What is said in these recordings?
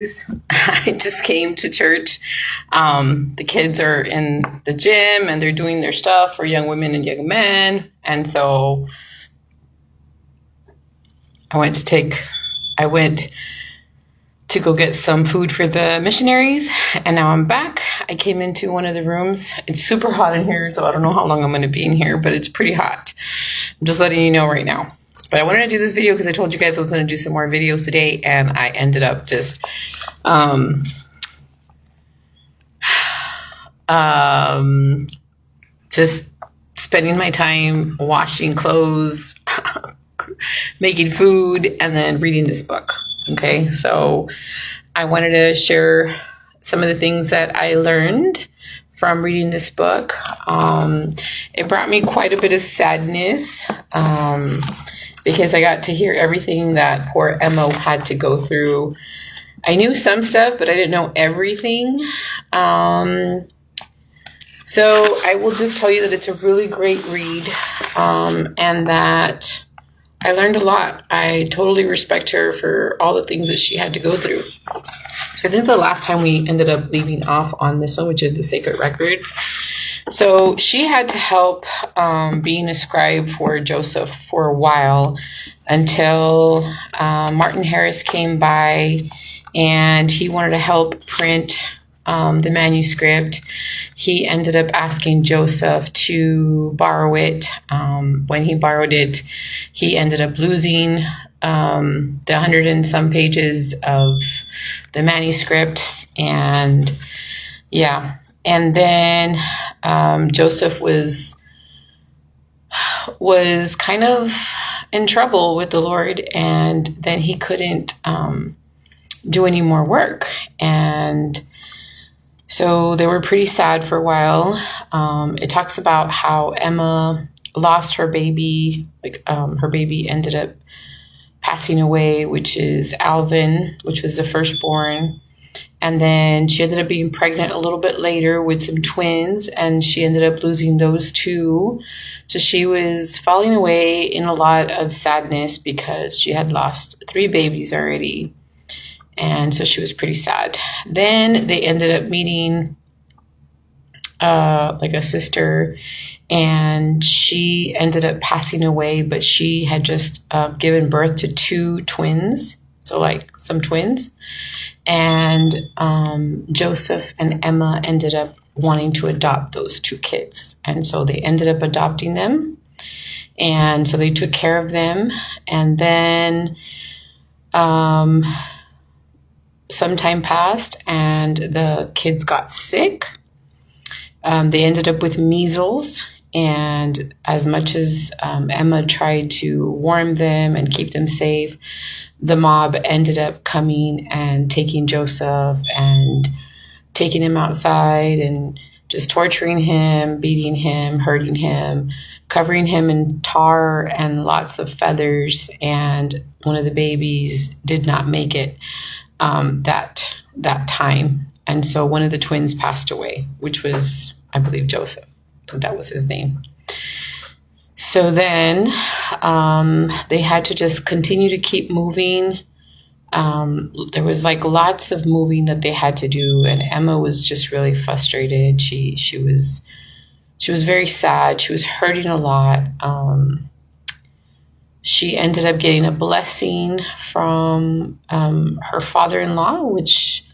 I just came to church. The kids are in the gym and they're doing their stuff for young women and young men. And so I went to go get some food for the missionaries, and now I'm back. I came into one of the rooms. It's super hot in here, so I don't know how long I'm going to be in here, but it's pretty hot. I'm just letting you know right now. But I wanted to do this video because I told you guys I was going to do some more videos today, and I ended up just just spending my time washing clothes, making food, and then reading this book. Okay, so I wanted to share some of the things that I learned from reading this book. It brought me quite a bit of sadness because I got to hear everything that poor Emma had to go through. I knew some stuff, but I didn't know everything. So I will just tell you that it's a really great read, and that I learned a lot. I totally respect her for all the things that she had to go through. So I think the last time we ended up leaving off on this one, which is the Sacred Records. So she had to help being a scribe for Joseph for a while until Martin Harris came by and he wanted to help print the manuscript. He ended up asking Joseph to borrow it. When he borrowed it, he ended up losing the 100 and some pages of the manuscript. And yeah, and then Joseph was kind of in trouble with the Lord, and then he couldn't do any more work. And so they were pretty sad for a while. It talks about how Emma lost her baby. Her baby ended up passing away, which is Alvin, which was the firstborn. And then she ended up being pregnant a little bit later with some twins, and she ended up losing those two. So she was falling away in a lot of sadness because she had lost 3 babies already. And so she was pretty sad. Then they ended up meeting like a sister, and she ended up passing away, but she had just given birth to 2 twins. So like some twins. And Joseph and Emma ended up wanting to adopt those 2 kids. And so they ended up adopting them. And so they took care of them. And then some time passed and the kids got sick. They ended up with measles. And as much as Emma tried to warn them and keep them safe, the mob ended up coming and taking Joseph and taking him outside and just torturing him, beating him, hurting him, covering him in tar and lots of feathers. And one of the babies did not make it that time. And so one of the twins passed away, which was, I believe, Joseph. That was his name. So then they had to just continue to keep moving. There was like lots of moving that they had to do, and Emma was just really frustrated. She was very sad. She was hurting a lot. She ended up getting a blessing from her father-in-law, which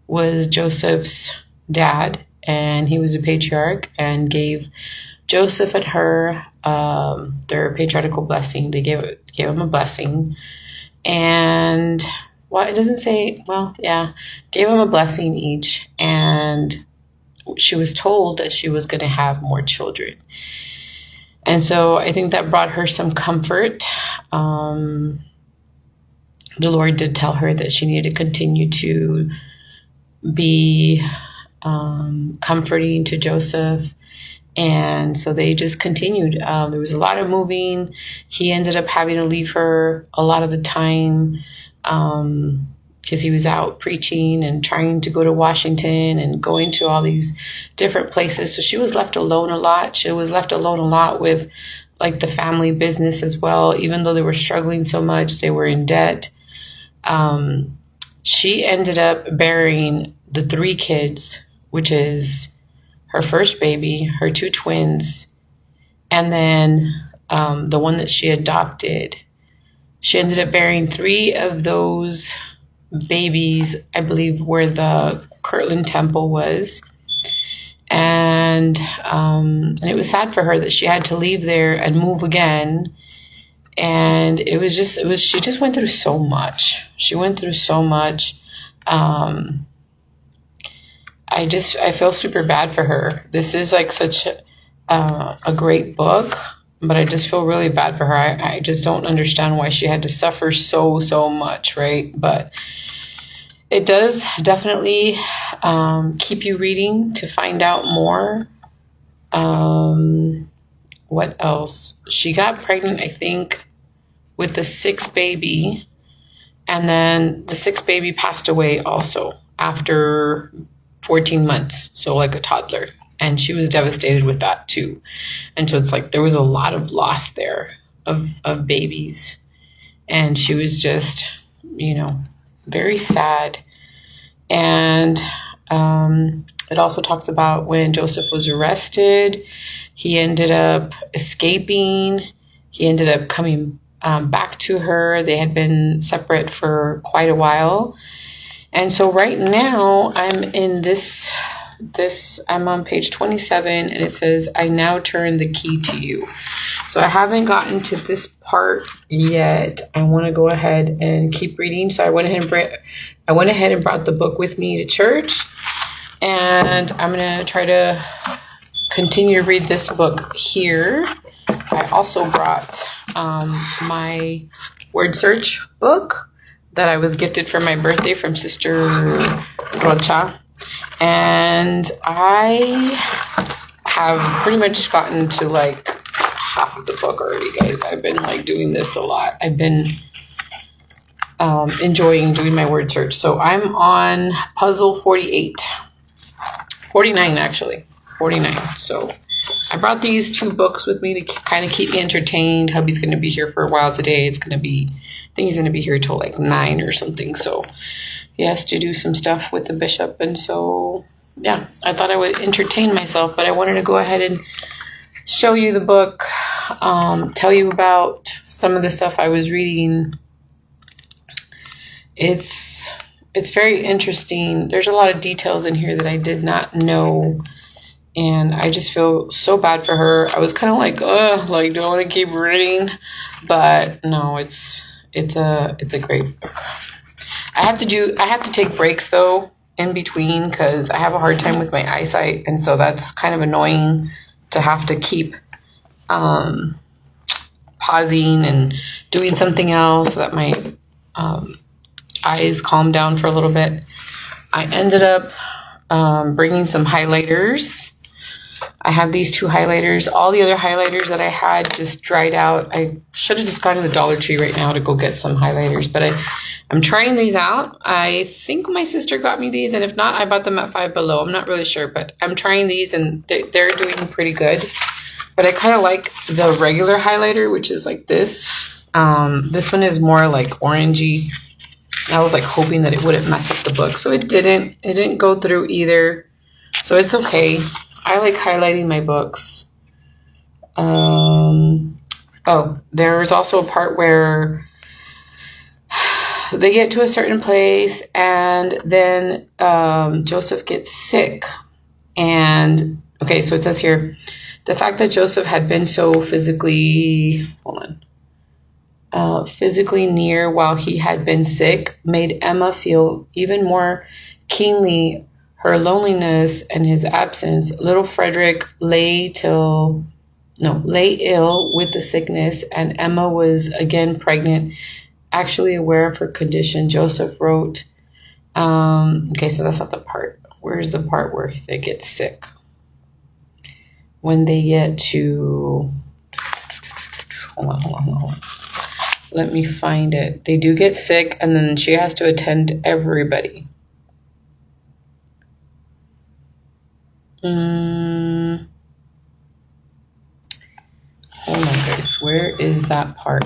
was Joseph's dad, and he was a patriarch, and gave Joseph and her their patriarchal blessing. They gave him a blessing, and it doesn't say. Well, yeah, gave him a blessing each, and she was told that she was going to have more children. And so I think that brought her some comfort. The Lord did tell her that she needed to continue to be comforting to Joseph. And so they just continued. There was a lot of moving. He ended up having to leave her a lot of the time because he was out preaching and trying to go to Washington and going to all these different places. So she was left alone a lot. She was left alone a lot with like the family business as well. Even though they were struggling so much, they were in debt. she ended up burying the 3 kids, which is her first baby, her 2 twins, and then the one that she adopted. She ended up burying 3 of those babies, I believe, where the Kirtland Temple was. And it was sad for her that she had to leave there and move again. And she just went through so much. She went through so much. I feel super bad for her. This is like such a great book, but I just feel really bad for her. I just don't understand why she had to suffer so much, right? But it does definitely keep you reading to find out more. What else? She got pregnant, I think, with the 6th baby, and then the 6th baby passed away also after 14 months, so like a toddler. And she was devastated with that too. And so it's like there was a lot of loss there of babies. And she was just, very sad. And it also talks about when Joseph was arrested, he ended up escaping. He ended up coming back to her. They had been separate for quite a while. And so right now I'm in this I'm on page 27, and it says, I now turn the key to you. So I haven't gotten to this part yet. I want to go ahead and keep reading. So I went ahead and brought the book with me to church, and I'm going to try to continue to read this book here. I also brought my word search book that I was gifted for my birthday from Sister Rocha. And I have pretty much gotten to like half of the book already, guys. I've been like doing this a lot. I've been enjoying doing my word search. So I'm on puzzle 49 actually. 49. So I brought these 2 books with me to kind of keep me entertained. Hubby's going to be here for a while today. I think he's going to be here till like 9 or something. So he has to do some stuff with the bishop. And so, yeah, I thought I would entertain myself, but I wanted to go ahead and show you the book, tell you about some of the stuff I was reading. It's very interesting. There's a lot of details in here that I did not know. And I just feel so bad for her. I was kind of like, do I want to keep reading? But no, it's a great book. I have to take breaks though in between because I have a hard time with my eyesight, and so that's kind of annoying to have to keep pausing and doing something else so that my eyes calm down for a little bit. I ended up bringing some highlighters. I have these 2 highlighters. All the other highlighters that I had just dried out. I should have just gone to the Dollar Tree right now to go get some highlighters, but I'm trying these out. I think my sister got me these, and if not, I bought them at Five Below. I'm not really sure, but I'm trying these, and they're doing pretty good. But I kind of like the regular highlighter, which is like this. This one is more like orangey. I was like hoping that it wouldn't mess up the book, so it didn't. It didn't go through either, so it's okay. I like highlighting my books. There's also a part where they get to a certain place, and then Joseph gets sick. And okay, so it says here, the fact that Joseph had been so physically near while he had been sick made Emma feel even more keenly her loneliness and his absence. Little Frederick lay ill with the sickness, and Emma was again pregnant. Actually aware of her condition, Joseph wrote, okay, so that's not the part. Where's the part where they get sick? When they get to, hold on. Let me find it. They do get sick, and then she has to attend everybody. Hold on, guys. Where is that part?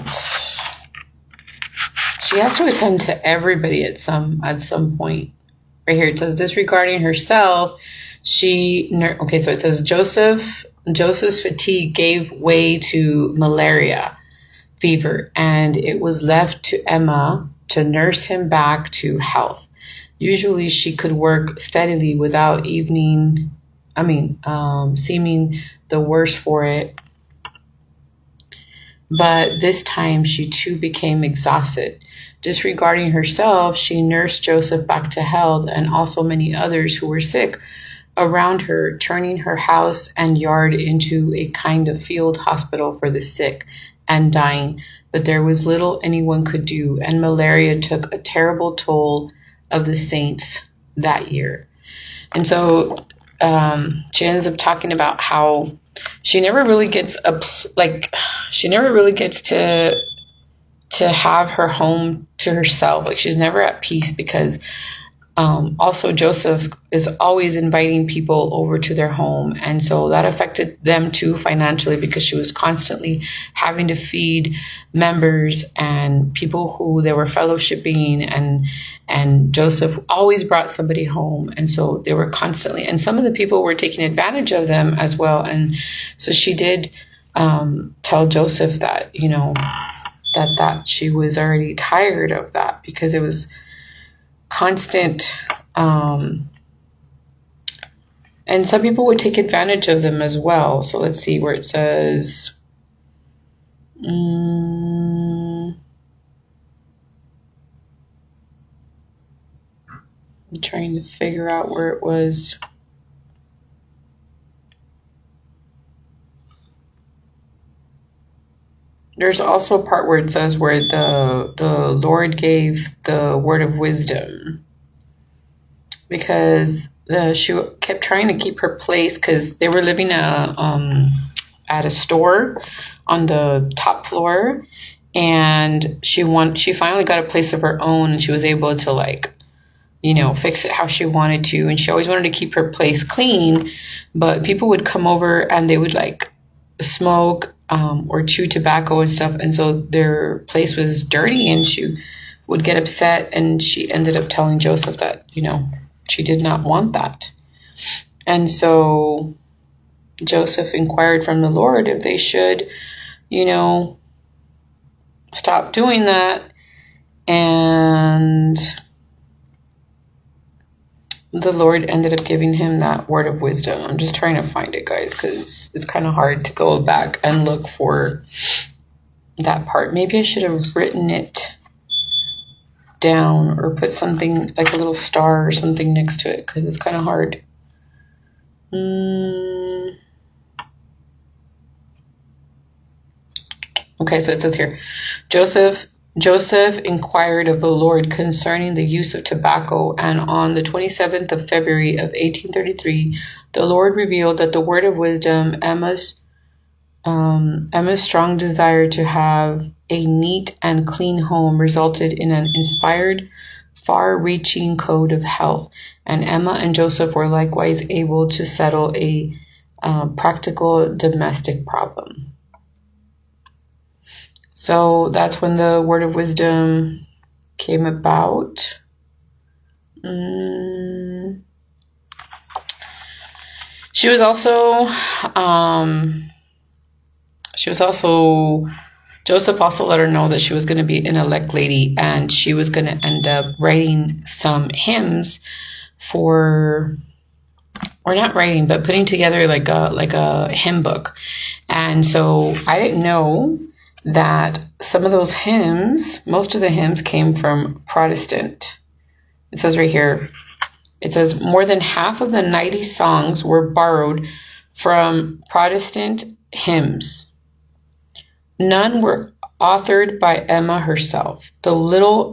she has to attend to everybody at some point. Right here it says, disregarding herself, okay, so it says Joseph's fatigue gave way to malaria fever, and it was left to Emma to nurse him back to health. Usually she could work steadily without seeming the worse for it. But this time she too became exhausted. Disregarding herself, she nursed Joseph back to health and also many others who were sick around her, turning her house and yard into a kind of field hospital for the sick and dying. But there was little anyone could do, and malaria took a terrible toll of the saints that year. And so she ends up talking about how she never really gets to have her home to herself. Like, she's never at peace because also Joseph is always inviting people over to their home. And so that affected them too financially, because she was constantly having to feed members and people who they were fellowshipping, and Joseph always brought somebody home. And so they were constantly, and some of the people were taking advantage of them as well. And so she did tell Joseph that, that she was already tired of that, because it was constant, and some people would take advantage of them as well. So let's see where it says, I'm trying to figure out where it was. There's also a part where it says where the Lord gave the word of wisdom, because she kept trying to keep her place, because they were living at a store on the top floor, and she finally got a place of her own, and she was able to fix it how she wanted to, and she always wanted to keep her place clean, but people would come over and they would smoke or chew tobacco and stuff, and so their place was dirty, and she would get upset, and she ended up telling Joseph that she did not want that. And so Joseph inquired from the Lord if they should stop doing that, and the Lord ended up giving him that word of wisdom. I'm just trying to find it, guys, because it's kind of hard to go back and look for that part. Maybe I should have written it down or put something like a little star or something next to it, because it's kind of hard. Okay, so it says here, Joseph inquired of the Lord concerning the use of tobacco, and on the 27th of February of 1833, the Lord revealed that the word of wisdom, Emma's strong desire to have a neat and clean home, resulted in an inspired, far-reaching code of health, and Emma and Joseph were likewise able to settle a practical domestic problem. So that's when the word of wisdom came about. Joseph also let her know that she was going to be an elect lady, and she was going to end up writing some hymns but putting together like a hymn book. And so I didn't know that some of those hymns, most of the hymns, came from Protestant. It says right here, it says more than half of the 90 songs were borrowed from Protestant hymns. None were authored by Emma herself. The little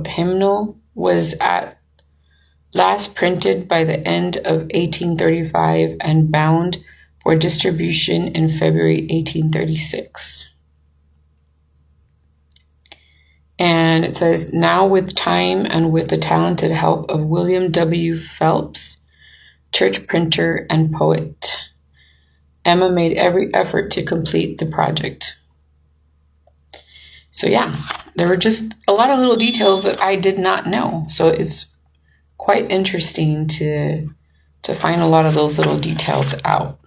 hymnal was at last printed by the end of 1835 and bound for distribution in February 1836. And it says, now with time and with the talented help of William W. Phelps, church printer and poet, Emma made every effort to complete the project. So yeah, there were just a lot of little details that I did not know. So it's quite interesting to find a lot of those little details out.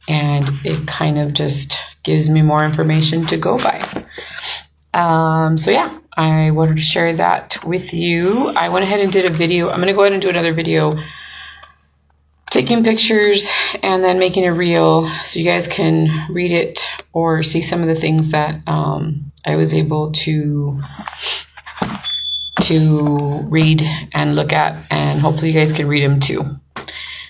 And it kind of just gives me more information to go by. So yeah, I wanted to share that with you. I went ahead and did a video. I'm going to go ahead and do another video taking pictures and then making a reel so you guys can read it or see some of the things that I was able to read and look at, and hopefully you guys can read them too.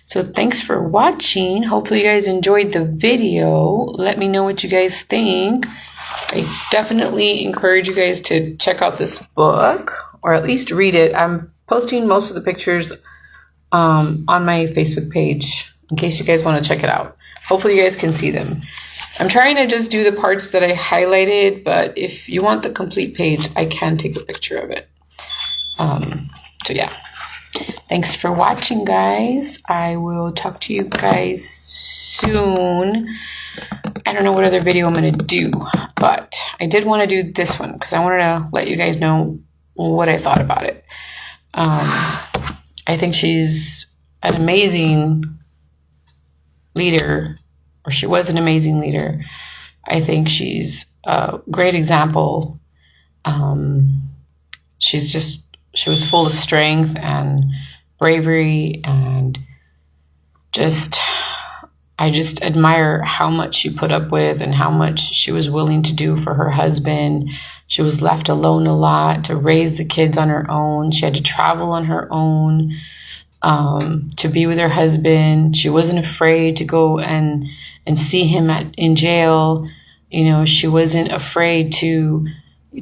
So thanks for watching. Hopefully you guys enjoyed the video. Let me know what you guys think. I definitely encourage you guys to check out this book, or at least read it. I'm posting most of the pictures on my Facebook page in case you guys want to check it out. Hopefully you guys can see them. I'm trying to just do the parts that I highlighted, but if you want the complete page, I can take a picture of it. So yeah. Thanks for watching, guys. I will talk to you guys soon. I don't know what other video I'm going to do, but I did want to do this one because I wanted to let you guys know what I thought about it. I think she's an amazing leader, or she was an amazing leader. I think she's a great example. She was full of strength and bravery, and I just admire how much she put up with and how much she was willing to do for her husband. She was left alone a lot to raise the kids on her own. She had to travel on her own to be with her husband. She wasn't afraid to go and see him in jail. You know, she wasn't afraid to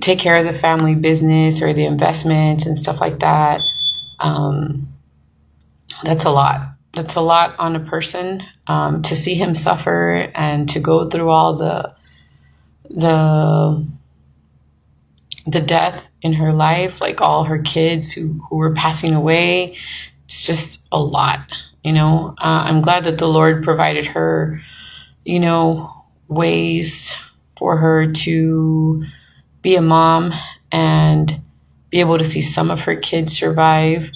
take care of the family business or the investments and stuff like that. That's a lot. That's a lot on a person, to see him suffer and to go through all the death in her life, like all her kids who were passing away. It's just a lot, you know. I'm glad that the Lord provided her, you know, ways for her to be a mom and be able to see some of her kids survive,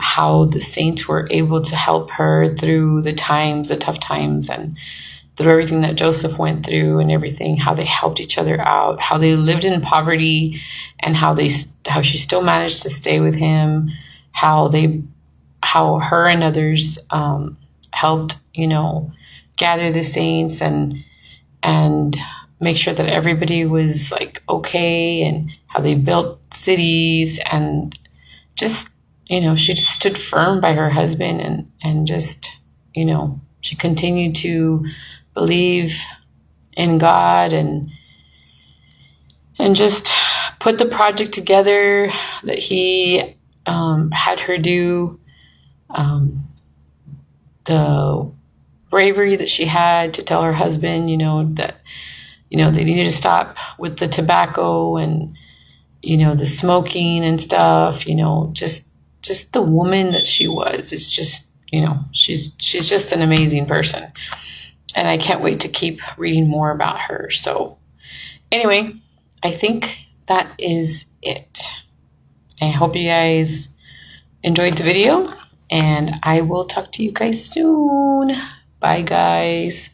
how the saints were able to help her through the tough times, and through everything that Joseph went through and everything, how they helped each other out, how they lived in poverty, and how she still managed to stay with him, how her and others helped, you know, gather the saints and make sure that everybody was like okay, and how they built cities, and just, you know, she just stood firm by her husband, and just, you know, she continued to believe in God and just put the project together that he had her do. The bravery that she had to tell her husband, you know, that, you know, they needed to stop with the tobacco and, you know, the smoking and stuff, you know, just the woman that she was. It's just, you know, she's just an amazing person. And I can't wait to keep reading more about her. So anyway, I think that is it. I hope you guys enjoyed the video, and I will talk to you guys soon. Bye, guys.